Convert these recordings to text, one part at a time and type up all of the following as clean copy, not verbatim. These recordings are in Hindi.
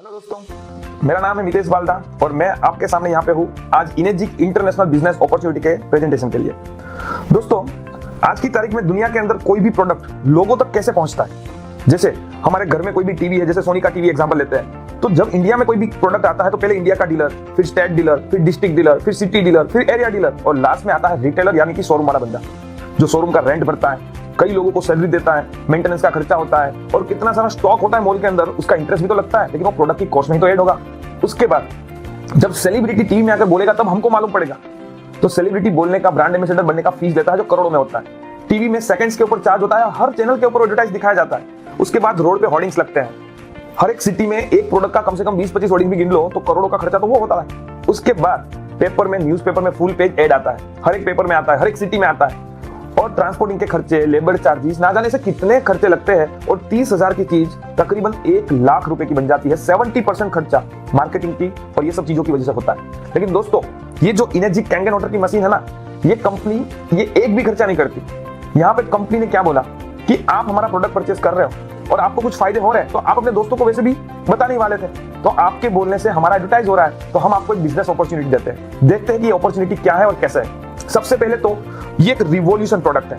हेलो दोस्तों, मेरा नाम है मितेश बाल्दा और मैं आपके सामने यहाँ पे हूँ आज इनेजिक इंटरनेशनल बिजनेस अपॉर्चुनिटी के प्रेजेंटेशन के लिए। दोस्तों, आज की तारीख में दुनिया के अंदर कोई भी प्रोडक्ट लोगों तक कैसे पहुंचता है। जैसे हमारे घर में कोई भी टीवी है, जैसे सोनी का टीवी एग्जांपल लेते हैं, तो जब इंडिया में कोई भी प्रोडक्ट आता है तो पहले इंडिया का डीलर, फिर स्टेट डीलर, फिर डिस्ट्रिक्ट डीलर, फिर सिटी डीलर, फिर एरिया डीलर और लास्ट में आता है रिटेलर यानी कि शोरूम वाला बंदा, जो शोरूम का रेंट भरता है, कई लोगों को सैलरी देता है, मेंटेनेंस का खर्चा होता है और कितना सारा स्टॉक होता है मॉल के अंदर, उसका इंटरेस्ट भी तो लगता है, लेकिन वो प्रोडक्ट की कॉस्ट में तो ऐड होगा। उसके बाद जब सेलिब्रिटी टीवी में आकर बोलेगा तब हमको मालूम पड़ेगा। तो सेलिब्रिटी बोलने का, ब्रांड एम्बेसडर बनने का फीस देता है जो करोड़ों में होता है। टीवी में सेकंड्स के ऊपर चार्ज होता है, हर चैनल के ऊपर एडवर्टाइज दिखाया जाता है। उसके बाद रोड पे होर्डिंग्स लगते हैं। हर एक सिटी में एक प्रोडक्ट का कम से कम 20-25 होर्डिंग भी गिन लो तो करोड़ों का खर्चा तो वो होता है। उसके बाद पेपर में, न्यूज़पेपर में फुल पेज ऐड आता है, हर एक पेपर में आता है, हर एक सिटी में आता है। और ट्रांसपोर्टिंग के खर्चे, लेबर चार्जेस, ना जाने से कितने खर्चे लगते हैं और 30,000 की चीज तकरीबन 1 लाख रुपए की बन जाती है। 70% खर्चा मार्केटिंग की और ये सब चीजों की वजह से होता है। लेकिन दोस्तों, ये जो इनेजिक कैंगन वाटर की मशीन है ना, ये कंपनी ये एक भी खर्चा नहीं करती। यहाँ पे कंपनी ने क्या बोला कि आप हमारा प्रोडक्ट परचेस कर रहे हो और आपको कुछ फायदे हो रहे हैं तो आप अपने दोस्तों को वैसे भी बताने ही वाले थे, तो आपके बोलने से हमारा एडवर्टाइज हो रहा है, तो हम आपको एक बिजनेस अपॉर्चुनिटी देते हैं। देखते हैं कि ये अपॉर्चुनिटी क्या है और कैसे है। सबसे पहले तो ये एक रिवॉल्यूशन प्रोडक्ट है।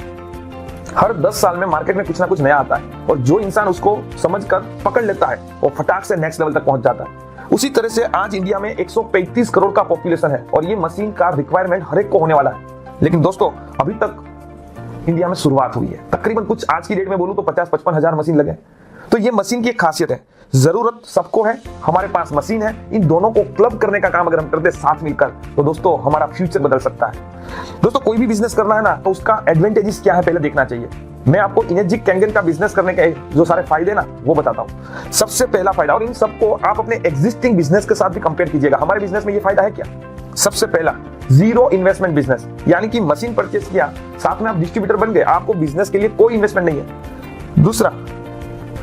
हर 10 साल में मार्केट में कुछ ना कुछ नया आता है और जो इंसान उसको समझकर पकड़ लेता है वो फटाक से नेक्स्ट लेवल तक पहुंच जाता है। उसी तरह से आज इंडिया में 135 करोड़ का पॉपुलेशन है और ये मशीन का रिक्वायरमेंट हर एक को होने वाला है। लेकिन दोस्तों, अभी तक इंडिया में शुरुआत हुई है। तकरीबन कुछ आज की डेट में बोलूं तो 50-55 हजार मशीन लगे। तो ये मशीन की एक खासियत है, जरूरत सबको है, हमारे पास मशीन है, इन दोनों को क्लब करने का काम अगर हम करते साथ मिलकर तो दोस्तों हमारा फ्यूचर बदल सकता है। दोस्तों, कोई भी बिजनेस करना है ना तो उसका एडवांटेजेस क्या है पहले देखना चाहिए। मैं आपको इनेजिक कैंगन का बिजनेस करने के जो सारे फायदे ना वो बताता हूँ। सबसे पहला फायदा, और इन सबको आप अपने एग्जिस्टिंग बिजनेस के साथ भी कंपेयर कीजिएगा, हमारे बिजनेस में ये फायदा है क्या। सबसे पहला, जीरो इन्वेस्टमेंट बिजनेस, यानी कि मशीन परचेस किया, साथ में आप डिस्ट्रीब्यूटर बन गए, आपको बिजनेस के लिए कोई इन्वेस्टमेंट नहीं है। दूसरा,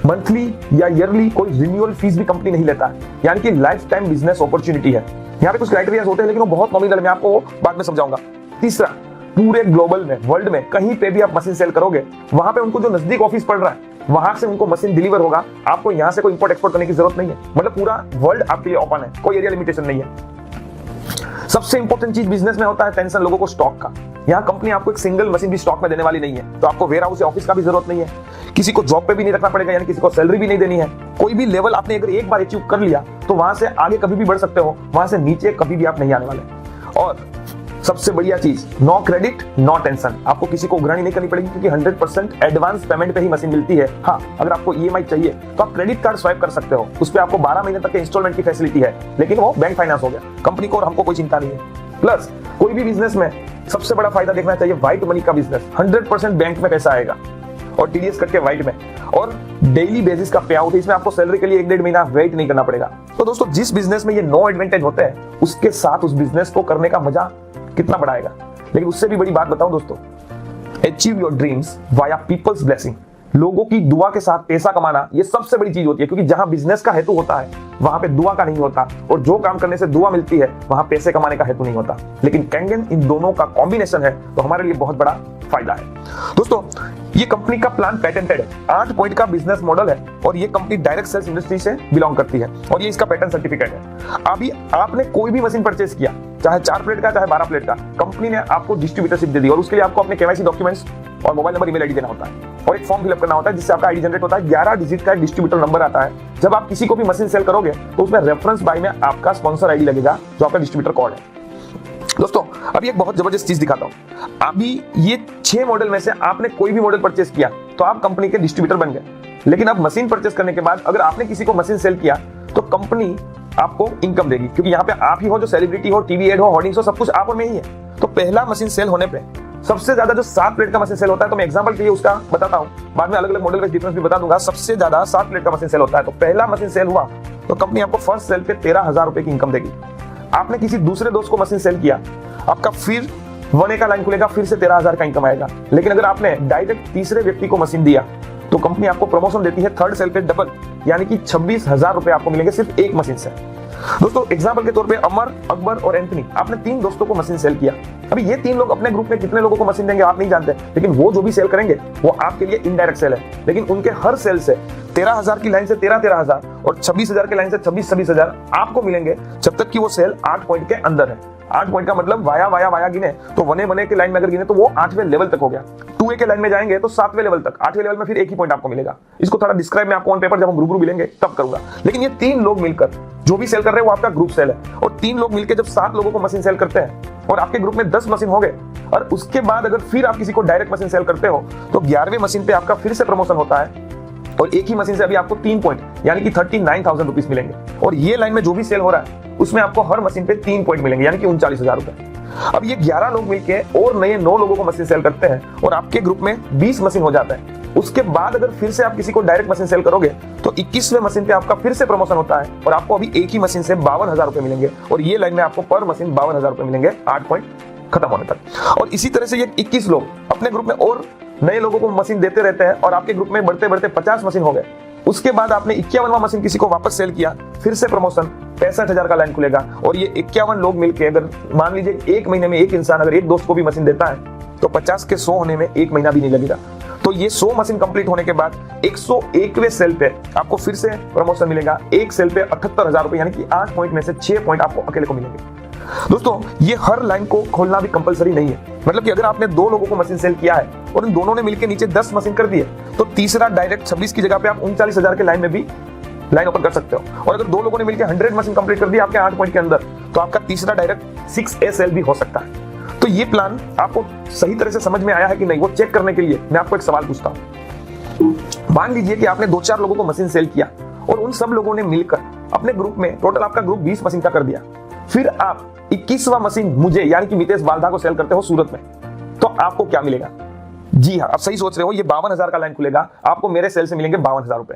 मंथली या ईयरली कोई रिन्यूअल फीस भी कंपनी नहीं लेता है, यानी कि लाइफ टाइम बिजनेस अपॉर्चुनिटी है। यहाँ पे कुछ क्राइटेरिया होते हैं लेकिन वो बहुत नॉमिनल है, मैं आपको बाद में समझाऊंगा। तीसरा, पूरे ग्लोबल में, वर्ल्ड में कहीं पे भी आप मशीन सेल करोगे, वहां पे उनको जो नजदीक ऑफिस पड़ रहा है वहां से उनको मशीन डिलीवर होगा। आपको यहाँ से कोई इंपोर्ट एक्सपोर्ट करने की जरूरत नहीं है, मतलब पूरा वर्ल्ड आपके लिए ओपन है, कोई एरिया लिमिटेशन नहीं है। सबसे इंपॉर्टेंट चीज बिजनेस में होता है टेंशन लोगों को स्टॉक का। यहाँ कंपनी आपको एक सिंगल मशीन भी स्टॉक में देने वाली नहीं है, तो आपको वेयर हाउस या ऑफिस का भी जरूरत नहीं है, किसी को जॉब पे भी नहीं रखना पड़ेगा, यानी किसी को सैलरी भी नहीं देनी है। कोई भी लेवल आपने अगर एक बार अचीव कर लिया तो वहां से आगे कभी भी बढ़ सकते हो, वहां से नीचे कभी भी आप नहीं आने वाले। और सबसे बढ़िया चीज, नो क्रेडिट नो टेंशन, आपको किसी को उघरानी नहीं करनी पड़ेगी क्योंकि 100% एडवांस पेमेंट पे ही मशीन मिलती है। हाँ, अगर आपको ईएमआई चाहिए तो आप क्रेडिट कार्ड स्वाइप कर सकते हो, उस पर आपको 12 महीने तक के इंस्टॉलमेंट की फैसिलिटी है, लेकिन वो बैंक फाइनेंस हो गया। कंपनी को और हमको कोई चिंता नहीं है। प्लस कोई भी बिजनेस में सबसे बड़ा फायदा देखना चाहिए, व्हाइट मनी का बिजनेस, 100% बैंक में पैसा आएगा और टीडीएस कट के व्हाइट में, और डेली बेसिस का पे आउट है, इसमें आपको सैलरी के लिए 1-1.5 महीना वेट नहीं करना पड़ेगा। तो दोस्तों, जिस बिजनेस में ये नो एडवांटेज होते हैं उसके साथ उस बिजनेस को करने का मजा कितना बढ़ाएगा। लेकिन उससे भी बड़ी बात बताऊं दोस्तों, achieve your dreams via people's blessing, लोगों की दुआ के साथ पैसा कमाना ये सबसे बड़ी चीज होती है, क्योंकि जहां बिजनेस का हेतु होता है वहां पे दुआ का नहीं होता, और जो काम करने से दुआ मिलती है वहां पैसे कमाने का हेतु नहीं होता। लेकिन कैंगन इन दोनों का कॉम्बिनेशन है, तो हमारे लिए बहुत बड़ा फायदा है। दोस्तों, ये कंपनी का प्लान पेटेंटेड है, 8 पॉइंट का बिजनेस मॉडल है और ये कंपनी डायरेक्ट सेल्स इंडस्ट्री से बिलोंग करती है और ये इसका पेटेंट सर्टिफिकेट है। अभी आपने कोई भी मशीन परचेस किया, चाहे 4 प्लेट का चाहे 12 प्लेट का, कंपनी ने आपको डिस्ट्रीब्यूटरशिप दे दी और उसके लिए आपको अपने केवाईसी डॉक्यूमेंट्स और मोबाइल नंबर, ईमेल आईडी देना होता है और एक फॉर्म फिलअप करना होता है जिससे आपका आईडी जनरेट होता है। 11 डिजिट का डिस्ट्रीब्यूटर नंबर आता है। जब आप किसी को भी मशीन सेल करोगे तो उसमें रेफरेंस बाय में आपका स्पॉन्सर आईडी लगेगा जो आपका डिस्ट्रीब्यूटर कोड है। दोस्तों, अभी एक बहुत जबरदस्त चीज दिखाता हूं। अभी ये 6 मॉडल में से आपने कोई भी मॉडल परचेस किया तो आप कंपनी के डिस्ट्रीब्यूटर बन गए। लेकिन अब मशीन परचेस करने के बाद अगर आपने किसी को मशीन सेल किया तो कंपनी आपको इनकम देगी, क्योंकि यहाँ पे आप ही हो जो सेलिब्रिटी हो, टीवी एड हो, होर्डिंग्स हो, सब कुछ आप में ही है। तो पहला मशीन सेल होने पे सबसे ज्यादा जो 7 प्लेट का मशीन सेल होता है, तो मैं एग्जांपल के लिए उसका बताता हूं, बाद में अलग अलग मॉडल का डिफरेंस भी बता दूंगा। सबसे ज्यादा 7 प्लेट का मशीन सेल होता है, तो पहला मशीन सेल हुआ तो कंपनी आपको फर्स्ट सेल पे 13,000 रुपए की इनकम देगी। आपने किसी दूसरे दोस्त को मशीन सेल किया, आपका फिर 1A का लाइन खुलेगा, फिर से 13,000 का इनकम आएगा। लेकिन अगर आपने डायरेक्ट तीसरे व्यक्ति को मशीन दिया तो कंपनी आपको प्रमोशन देती है थर्ड सेल पे डबल, यानी कि 26,000 रुपए आपको मिलेंगे सिर्फ एक मशीन से। दोस्तों एग्जाम्पल के तौर पे अमर, अकबर और एंथनी, आपने 3 दोस्तों को मशीन सेल किया। अभी ये 3 लोग अपने ग्रुप में कितने लोगों को मशीन देंगे आप नहीं जानते, लेकिन वो जो भी सेल करेंगे वो आपके लिए इनडायरेक्ट सेल है। लेकिन उनके हर सेल से 13,000 की लाइन से 13,000 और 26,000 की लाइन से 26,000 आपको मिलेंगे, जब तक कि वो सेल 8 पॉइंट के अंदर है। 8 पॉइंट का मतलब वाया गिने तो वने के लाइन में अगर गिने तो वो 8वें लेवल तक हो गया। 2A के लाइन में जाएंगे तो 7वें लेवल तक, 8वें लेवल में फिर एक ही पॉइंट आपको मिलेगा। इसको थोड़ा डिस्क्राइब मैं आपको ऑन पेपर जब हम रूबरू मिलेंगे तब करूंगा। लेकिन ये 3 लोग मिलकर जो भी सेल कर रहे हैं वो आपका ग्रुप सेल है, और 3 लोग मिलकर जब 7 लोगों को मशीन सेल करते हैं और आपके ग्रुप में 10 मशीन हो गए, और उसके बाद अगर फिर आप किसी को डायरेक्ट मशीन सेल करते हो तो 11वें मशीन पे आपका फिर से प्रमोशन होता है, और एक ही मशीन से अभी आपको 3 पॉइंट यानी कि 39,000 रुपीज मिलेंगे। और ये लाइन में जो भी सेल हो रहा है उसमें आपको हर मशीन पे 3 पॉइंट मिलेंगे, यानी कि 39,000 रुपए। अब ये 11 लोग मिलके और नए 9 लोगों को मशीन सेल करते हैं और आपके ग्रुप में 20 मशीन हो जाता है। उसके बाद अगर फिर से आप किसी को डायरेक्ट मशीन सेल करोगे तो 21वें मशीन पे आपका फिर से प्रमोशन होता है, और आपको अभी एक ही मशीन से 52,000 रुपए मिलेंगे, और ये लाइन में आपको पर मशीन 52,000 रुपए मिलेंगे 8 पॉइंट खत्म होने तक। और इसी तरह से ये 21 लोग अपने ग्रुप में और नए लोगों को मशीन देते रहते हैं, और आपके ग्रुप में बढ़ते बढ़ते 50 मशीन हो गए। उसके बाद आपने 51वां मशीन किसी को वापस सेल किया, फिर से प्रमोशन 65,000 का लाइन खुलेगा, और ये 51 लोग मिलकर अगर मान लीजिए एक महीने में एक इंसान अगर एक दोस्त को भी मशीन देता है तो 50 के 100 होने में एक महीना भी नहीं लगेगा। तो ये 100 मशीन कंप्लीट होने के बाद 101वें सेल पे आपको फिर से प्रमोशन मिलेगा, एक सेल पे 78,000 रुपए, यानी कि 8 पॉइंट में से 6 पॉइंट आपको अकेले को मिलेंगे। दोस्तों ये हर लाइन को खोलना भी कंपलसरी नहीं है, मतलब कि अगर आपने 2 लोगों को मशीन सेल किया है और इन दोनों ने मिलकर नीचे 10 मशीन कर दिए तो तीसरा डायरेक्ट 26 की जगह पे आप 39,000 के लाइन में भी लाइन ओपन कर सकते हो। और अगर 2 लोगों ने मिलकर 100 मशीन कंप्लीट कर दी आपके 8 पॉइंट के अंदर, तो आपका तीसरा डायरेक्ट 6A सेल भी हो सकता है। तो ये प्लान आपको सही तरह से समझ में आया है कि नहीं, वो चेक करने के लिए मैं आपको एक सवाल पूछता हूं। मान लीजिए कि आपने 2-4 लोगों को मशीन सेल किया और उन सब लोगों ने मिलकर अपने ग्रुप में टोटल आपका ग्रुप 20 मशीन का कर दिया, फिर आप 21वां मशीन मुझे यानी कि मितेश बालदा को सेल करते हो सूरत में, तो आपको क्या मिलेगा? जी हाँ, आप सही सोच रहे हो, ये 52,000 का लाइन खुलेगा, आपको मेरे सेल से मिलेंगे 52,000 रुपए।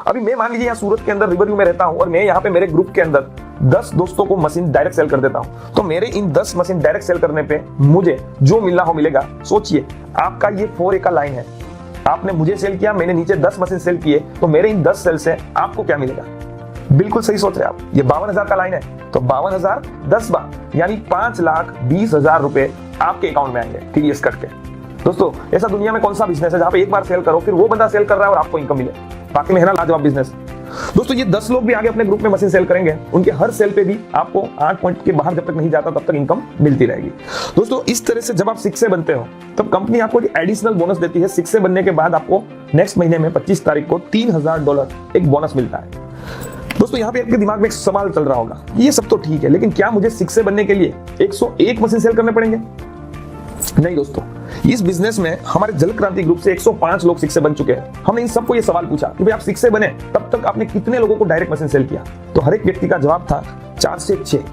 अभी मैं मान लीजिए यहाँ सूरत के अंदर रिवरव्यू में रहता हूं और मैं यहाँ पे मेरे ग्रुप के अंदर 10 दोस्तों को मशीन डायरेक्ट सेल कर देता हूं, तो मेरे इन 10 मशीन डायरेक्ट सेल करने पे मुझे जो मिलना हो मिलेगा। सोचिए आपका ये 4A का लाइन है, आपने मुझे सेल किया, मैंने नीचे 10 मशीन सेल किए, तो मेरे इन 10 सेल से आपको क्या मिलेगा? बिल्कुल सही सोच रहे हैं आप, ये 52,000 का लाइन है, तो 52,000 10 बार यानी 5,20,000 रुपए आपके अकाउंट में आएंगे टीडीएस कट के। दोस्तों ऐसा दुनिया में कौन सा बिजनेस है जहां पे एक बार सेल करो फिर वो बंदा सेल कर रहा है और आपको इनकम मिले? बाकी में है ना लाजवाब बिजनेस। दोस्तों ये 10 लोग भी आगे अपने ग्रुप में मशीन सेल करेंगे, उनके हर सेल पे भी आपको 8 पॉइंट के बाहर जब तक नहीं जाता तब तक इनकम मिलती रहेगी। दोस्तों इस तरह से जब आप 6 से बनते हो तब कंपनी आपको एक एडिशनल बोनस देती है। 6 से बनने के बाद आपको नेक्स्ट महीने में 25 तारीख को $3,000 एक बोनस मिलता है। दोस्तों यहाँ पे आपके दिमाग में एक सवाल चल रहा होगा, ये सब तो ठीक है, लेकिन क्या मुझे 6 से बनने के लिए 101 मशीन सेल करने पड़ेंगे? नहीं दोस्तों, इस बिजनेस में हमारे जल क्रांति ग्रुप से 105 लोग 6 से बन चुके हैं। हमने इन सबको ये सवाल पूछा कि भाई आप 6 से बने तब तक आपने कितने लोगों को डायरेक्ट मशीन सेल किया? तो हर एक व्यक्ति का जवाब था 4 से 6।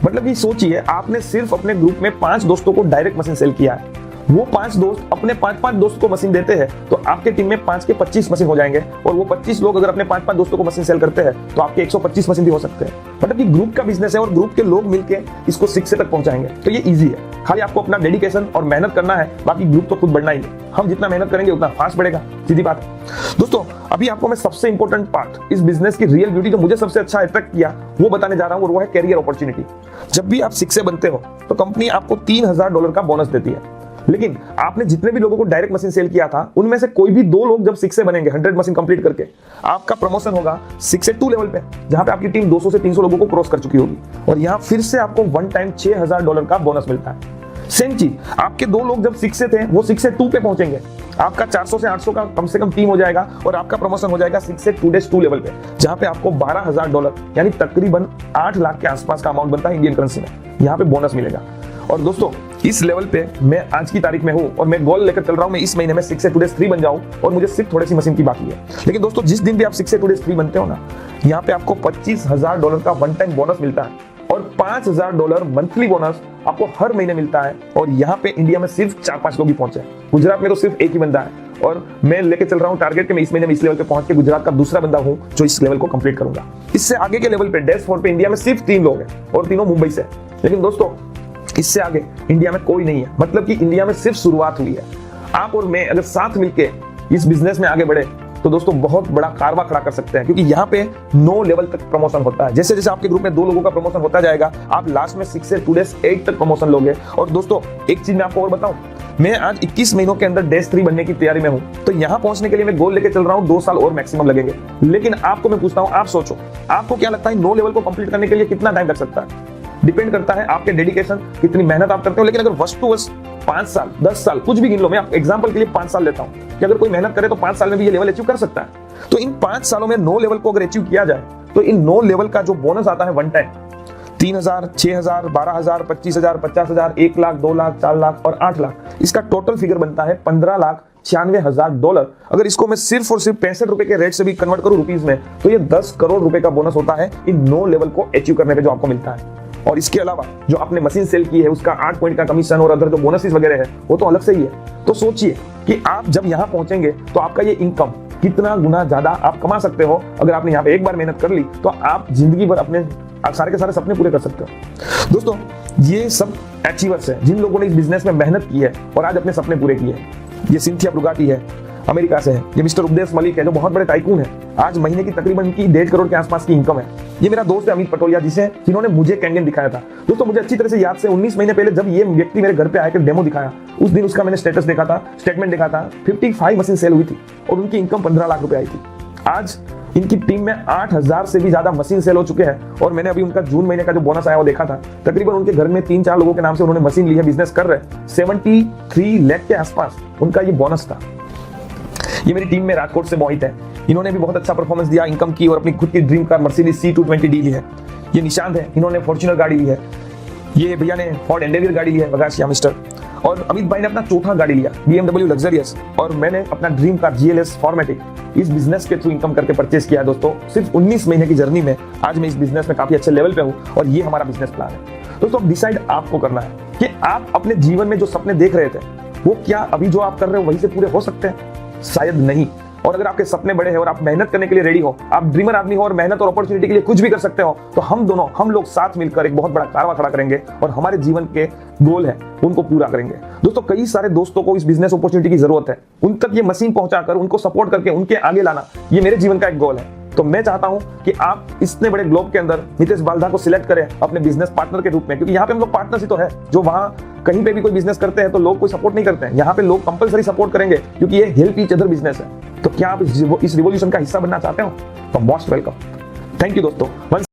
मतलब कि सोचिए आपने सिर्फ अपने ग्रुप में 5 दोस्तों को डायरेक्ट मशीन सेल किया है, वो 5 दोस्त अपने 5-5 दोस्त को मशीन देते हैं, तो आपके टीम में 5 के 25 मशीन हो जाएंगे, और वो 25 लोग अगर अपने 5-5 दोस्तों को मशीन सेल करते हैं तो आपके 125 मशीन भी हो सकते हैं। मतलब कि ग्रुप का बिजनेस है और ग्रुप के लोग मिलकर इसको 6 तक पहुंचाएंगे। तो ये इजी है, खाली आपको अपना डेडिकेशन और मेहनत करना है, बाकी ग्रुप तो खुद बढ़ना ही है। हम जितना मेहनत करेंगे उतना फास्ट बढ़ेगा, सीधी बात है। दोस्तों अभी आपको मैं सबसे इंपॉर्टेंट पार्ट, इस बिजनेस की रियल ब्यूटी जो मुझे सबसे अच्छा अट्रैक्ट किया वो बताने जा रहा हूं, और वो है कैरियर अपॉर्चुनिटी। जब भी आप 6 से बनते हो तो कंपनी आपको $3,000 का बोनस देती है, लेकिन आपने जितने भी लोगों को डायरेक्ट मशीन सेल किया था उनमें से कोई भी 2 लोग जब 6 से बनेंगे 100 मशीन कंप्लीट करके, आपका प्रमोशन होगा 6 से 2 लेवल पे, जहां पे आपकी टीम 200 से 300 लोगों को क्रॉस कर चुकी होगी, और यहां फिर से आपको वन टाइम $6,000 का बोनस मिलता है। सेम चीज आपके 2 लोग जब 6 से थे वो 6 से 2 पे पहुंचेंगे, आपका 400 से 800 का कम से कम टीम हो जाएगा, और आपका प्रमोशन हो जाएगा 6 से 2-2 लेवल पे, जहां पे आपको $12,000 यानी तकरीबन 8 लाख के आसपास का अमाउंट बनता है इंडियन करेंसी में, यहाँ पे बोनस मिलेगा। और दोस्तों इस लेवल पे मैं आज की तारीख में हूं और मैं गोल लेकर चल रहा हूं, मैं इस महीने में 6 से 2-3 बन जाऊं, और मुझे सिर्फ थोड़ी सी मशीन की बाकी है। लेकिन दोस्तों जिस दिन भी आप 6 से 2-3 बनते हो ना, यहाँ पे आपको $25,000 का वन टाइम बोनस मिलता है, और $5,000 मंथली बोनस आपको हर महीने मिलता है। और यहाँ पे इंडिया में सिर्फ 4-5 लोग ही पहुंचे हैं, गुजरात में तो सिर्फ एक ही बंदा है, और मैं लेके चल रहा हूँ टारगेट कि मैं इस महीने में इस लेवल पे पहुंच के गुजरात का दूसरा बंदा हूँ जो इस लेवल को कंप्लीट करूंगा। इससे आगे के लेवल पे डैशबोर्ड पे इंडिया में सिर्फ 3 लोग हैं, और तीनों मुंबई से। लेकिन दोस्तों इससे आगे इंडिया में कोई नहीं है, मतलब कि इंडिया में सिर्फ शुरुआत हुई है। आप और मैं अगर साथ मिलके इस बिजनेस में आगे बढ़े तो दोस्तों बहुत बड़ा कारवा खड़ा कर सकते हैं, क्योंकि यहाँ पे 9 लेवल तक प्रमोशन होता है। जैसे जैसे आपके ग्रुप में 2 लोगों का प्रमोशन होता जाएगा, आप लास्ट में 6 से 2 days 8 तक प्रमोशन लोगे। और दोस्तों एक चीज मैं आपको और बताऊं, मैं आज 21 महीनों के अंदर डेज 3 बनने की तैयारी में हूं। तो यहाँ पहुंचने के लिए मैं गोल लेके चल रहा हूं, 2 साल और मैक्सिमम लगेंगे। लेकिन आपको मैं पूछता हूं, आप सोचो, आपको क्या लगता है 9 लेवल को कंप्लीट करने के लिए कितना टाइम लग सकता है? डिपेंड करता है आपके डेडिकेशन, कितनी मेहनत आप करते हो। लेकिन अगर वस्तुवश 5 साल 10 साल कुछ भी गिन लो, मैं एग्जांपल के लिए 5 साल लेता हूं कि अगर कोई मेहनत करे तो 5 साल में भी ये लेवल अचीव कर सकता है। तो इन 5 सालों में 9 लेवल को अगर अचीव किया जाए तो इन 9 लेवल का जो बोनस आता है वन टाइम, 3,000, 6,000, 12,000, 25,000, 50,000, 1 लाख, 2 लाख, 4 लाख और 8 लाख, इसका टोटल फिगर बनता है $15,96,000। अगर इसको मैं सिर्फ और सिर्फ 65 रुपए के रेट से भी कन्वर्ट करूं रुपीज में, तो ये 10 करोड़ रुपए का बोनस होता है इन 9 लेवल को अचीव करने पे जो आपको मिलता है। और इसके अलावा जो आपने मशीन सेल की है उसका 8 पॉइंट का कमीशन और अदर जो बोनसेस वगैरह है वो तो अलग से ही है। तो सोचिए कि आप जब यहाँ पहुंचेंगे तो आपका ये इनकम कितना गुना ज्यादा आप कमा सकते हो। अगर आपने यहाँ पे एक बार मेहनत कर ली तो आप जिंदगी भर अपने सारे के सारे सपने पूरे कर सकते हो। दोस्तों ये सब अचीवर्स हैं जिन लोगों ने इस बिजनेस में मेहनत की है और आज अपने सपने पूरे किए हैं। ये सिंथिया ब्रुगाटी है, अमेरिका से है। ये मिस्टर उपदेश मलिक है जो बहुत बड़े टाइकून है, आज महीने की तकरीबन इनकी 1.5 करोड़ के आसपास की इनकम है। ये मेरा दोस्त है अमित पटोलिया, जिन्होंने मुझे कैंगन दिखाया था। दोस्तों मुझे अच्छी तरह से याद से 19 महीने पहले जब ये व्यक्ति मेरे घर पे आकर डेमो दिखाया, उस दिन उसका मैंने स्टेटस देखा था, स्टेटमेंट देखा था, 55 मशीन सेल हुई थी और उनकी इनकम 15 लाख रुपए आई थी। आज इनकी टीम में 8,000 से भी ज्यादा मशीन सेल हो चुके हैं। और मैंने अभी उनका जून महीने का जो बोनस आया वो देखा था, तकरीबन उनके घर में 3-4 लोगों के नाम से उन्होंने मशीन ली है, बिजनेस कर रहे हैं। 73 लाख के आसपास उनका ये बोनस था। ये मेरी टीम में राजकोट से मोहित है, इन्होंने भी बहुत अच्छा परफॉर्मेंस दिया, इनकम की और अपनी खुद की ड्रीम कार मर्सिडीज C220D ली है। ये निशांत है, इन्होंने फॉर्च्यूनर गाड़ी ली है। ये भैया ने फोर्ड एंडेवियर गाड़ी ली है, वगाशिया मिस्टर। और अमित भाई ने अपना चौथा गाड़ी लिया BMW लग्जरियस, और मैंने अपना ड्रीम कार GLS फॉर्मेटिक इस बिजनेस के थ्रू इनकम करके परचेस किया है। दोस्तों सिर्फ 19 महीने की जर्नी में आज मैं इस बिजनेस में काफी अच्छे लेवल पे हूँ और ये हमारा बिजनेस प्लान है। दोस्तों अब डिसाइड आपको करना है कि आप अपने जीवन में जो सपने देख रहे थे वो क्या अभी जो आप कर रहे हो वहीं से पूरे हो सकते हैं? शायद नहीं। और अगर आपके सपने बड़े हैं और आप मेहनत करने के लिए रेडी हो, आप ड्रीमर आदमी हो और मेहनत और अपॉर्चुनिटी के लिए कुछ भी कर सकते हो, तो हम लोग साथ मिलकर एक बहुत बड़ा कारवा खड़ा करेंगे और हमारे जीवन के गोल है उनको पूरा करेंगे। दोस्तों कई सारे दोस्तों को इस बिजनेस अपॉर्चुनिटी की जरूरत है, उन तक ये मशीन पहुंचाकर उनको सपोर्ट करके उनके आगे लाना, ये मेरे जीवन का एक गोल है। तो मैं चाहता हूं कि आप इतने बड़े ग्लोब के अंदर मितेश बाल्धा को सिलेक्ट करें अपने बिजनेस पार्टनर के रूप में, क्योंकि यहाँ पे हम लोग पार्टनर्स ही तो है। जो वहां कहीं पे भी कोई बिजनेस करते हैं तो लोग कोई सपोर्ट नहीं करते हैं, यहाँ पे लोग कंपलसरी सपोर्ट करेंगे क्योंकि ये हेल्प ईच अदर बिजनेस है। तो क्या आप इस रिवॉल्यूशन का हिस्सा बनना चाहते हो? तो मोस्ट वेलकम। थैंक यू दोस्तों।